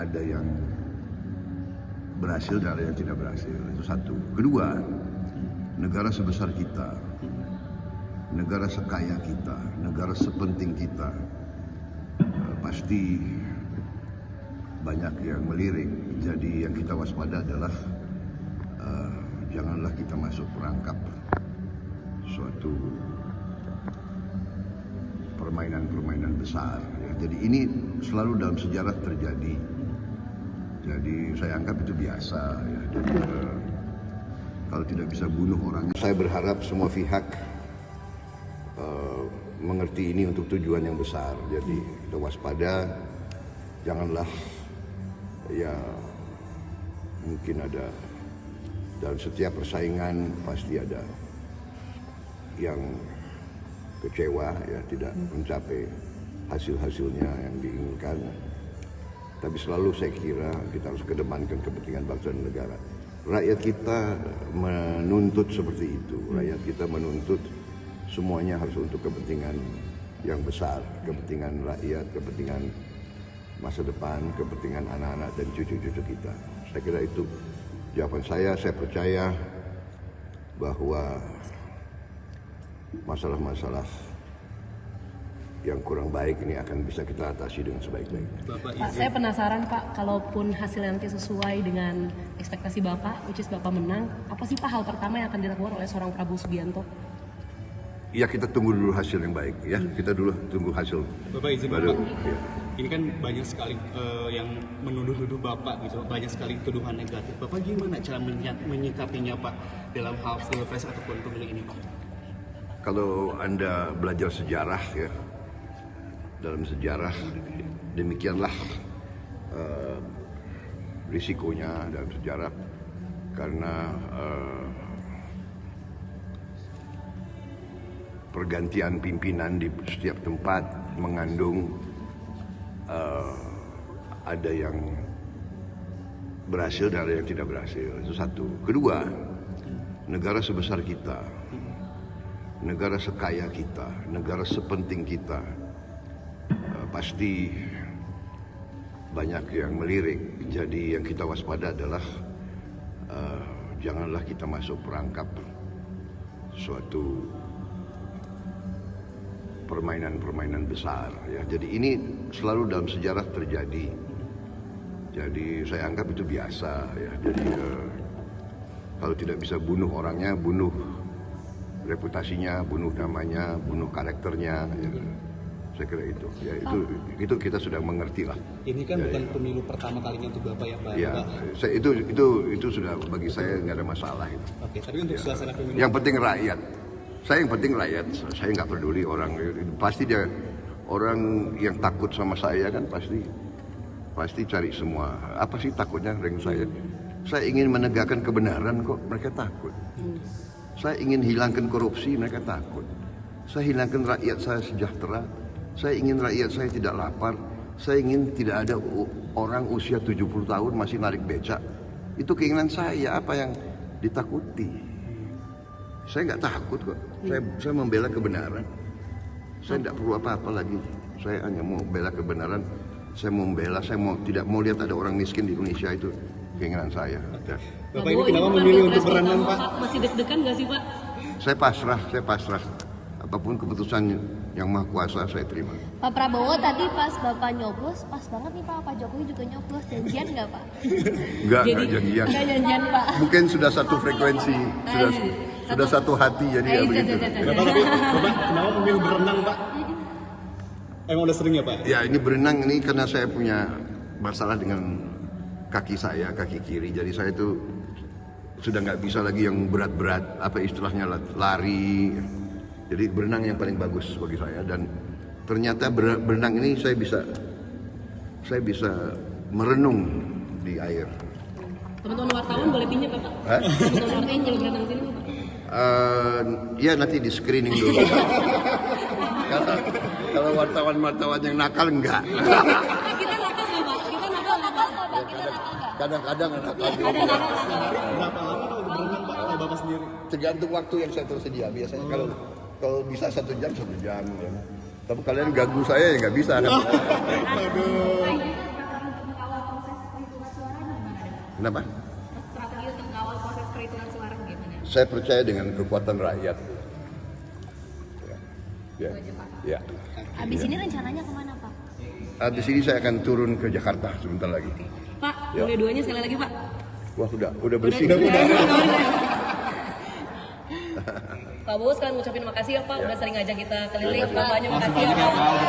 ada yang berhasil dan ada yang tidak berhasil. Itu satu. Kedua, negara sebesar kita, negara sekaya kita, negara sepenting kita, pasti banyak yang melirik. Jadi yang kita waspada adalah janganlah kita masuk perangkap suatu permainan-permainan besar. Ya. Jadi ini selalu dalam sejarah terjadi. Jadi saya anggap itu biasa. Ya. Jadi kalau tidak bisa bunuh orangnya. Saya berharap semua pihak mengerti ini untuk tujuan yang besar. Jadi kita waspada, janganlah ya mungkin ada dalam setiap persaingan pasti ada yang kecewa ya, tidak mencapai hasil-hasilnya yang diinginkan. Tapi selalu saya kira kita harus kedepankan kepentingan bangsa dan negara. Rakyat kita menuntut seperti itu. Rakyat kita menuntut semuanya harus untuk kepentingan yang besar, kepentingan rakyat, kepentingan masa depan, kepentingan anak-anak dan cucu-cucu kita. Saya kira itu jawaban saya. Saya percaya bahwa masalah-masalah yang kurang baik ini akan bisa kita atasi dengan sebaik-baiknya. Pak, saya penasaran Pak, kalaupun hasil nanti sesuai dengan ekspektasi Bapak, which is Bapak menang, apa sih Pak hal pertama yang akan dilakukan oleh seorang Prabowo Subianto? Ya kita tunggu dulu hasil yang baik ya, kita dulu tunggu hasil. Bapak izin baru. Bapak, Ya. ini kan banyak sekali yang menuduh-nuduh Bapak gitu, banyak sekali tuduhan negatif. Bapak gimana cara menyikapinya Pak dalam hal pilpres ataupun pemilu ini Pak? Kalau Anda belajar sejarah ya, dalam sejarah demikianlah risikonya dalam sejarah, karena pergantian pimpinan di setiap tempat mengandung ada yang berhasil dan ada yang tidak berhasil. Itu satu. Kedua, negara sebesar kita, negara sekaya kita, negara sepenting kita, pasti banyak yang melirik. Jadi yang kita waspada adalah janganlah kita masuk perangkap suatu permainan-permainan besar. Ya. Jadi ini selalu dalam sejarah terjadi. Jadi saya anggap itu biasa. Ya. Jadi kalau tidak bisa bunuh orangnya, bunuh reputasinya, bunuh namanya, bunuh karakternya. Ya. Saya kira itu. Ya itu kita sudah mengerti lah. Ini kan ya, bukan ya. Pemilu pertama kalinya untuk Bapak ya Pak. Ya, saya, itu sudah bagi saya nggak ada masalah itu. Oke, tapi untuk suasana pemilu. Yang penting rakyat. Saya yang penting rakyat. Saya nggak peduli orang. Pasti dia orang yang takut sama saya kan pasti cari semua. Apa sih takutnya dengan saya? Saya ingin menegakkan kebenaran kok mereka takut. Saya ingin hilangkan korupsi mereka takut. Saya hilangkan rakyat saya sejahtera. Saya ingin rakyat saya tidak lapar. Saya ingin tidak ada orang usia 70 tahun masih narik becak. Itu keinginan saya. Apa yang ditakuti? Saya nggak takut kok. Saya membela kebenaran. Saya tidak perlu apa-apa lagi. Saya hanya mau bela kebenaran. Saya mau membela. Saya tidak mau lihat ada orang miskin di Indonesia. Itu keinginan saya. Ya. Bapak ini kenapa memilih untuk berenang Pak? Masih deg-degan nggak sih Pak? Saya pasrah. Apapun keputusan yang Maha Kuasa saya terima. Pak Prabowo tadi pas Bapak nyoblos, pas banget nih Pak Jokowi juga nyoblos. Janjian nggak Pak? Enggak janjian. Nggak janjian Pak. Mungkin sudah satu frekuensi, sudah satu hati jadi ya begitu. Bapak kenapa memilih berenang Pak? Emang udah sering ya Pak? Ya ini berenang ini karena saya punya masalah dengan kaki saya, kaki kiri. Jadi saya itu sudah nggak bisa lagi yang berat-berat, apa istilahnya lari. Jadi berenang yang paling bagus bagi saya, dan ternyata berenang ini saya bisa merenung di air. Teman-teman wartawan boleh pinjam Pak? Teman-teman wartawan boleh berenang sini Pak? Ya nanti di screening dulu. Kalau wartawan yang nakal enggak. Kita nakal nggak Pak? Kita nakal nggak Pak? Kadang-kadang nakal. Berapa lama Pak untuk berenang Pak kalau Bapak sendiri? Tergantung waktu yang saya tersedia. Biasanya kalau bisa 1 jam 1 jam. Ya. Tapi kalian ganggu saya ya nggak bisa. Kan? Aduh. Kenapa? Strategi untuk mengawal proses perhitungan suara gimana? Saya percaya dengan kekuatan rakyat. Ya. Ya. Abis ini rencananya kemana Pak? Habis ini saya akan turun ke Jakarta sebentar lagi. Pak, Ya. boleh duanya sekali lagi Pak. Wah, udah bersih. Pak Bowo sekalian ngucapin makasih ya Pak, udah sering ngajak kita keliling. Terima kasih. Bapaknya makasih ya Pak.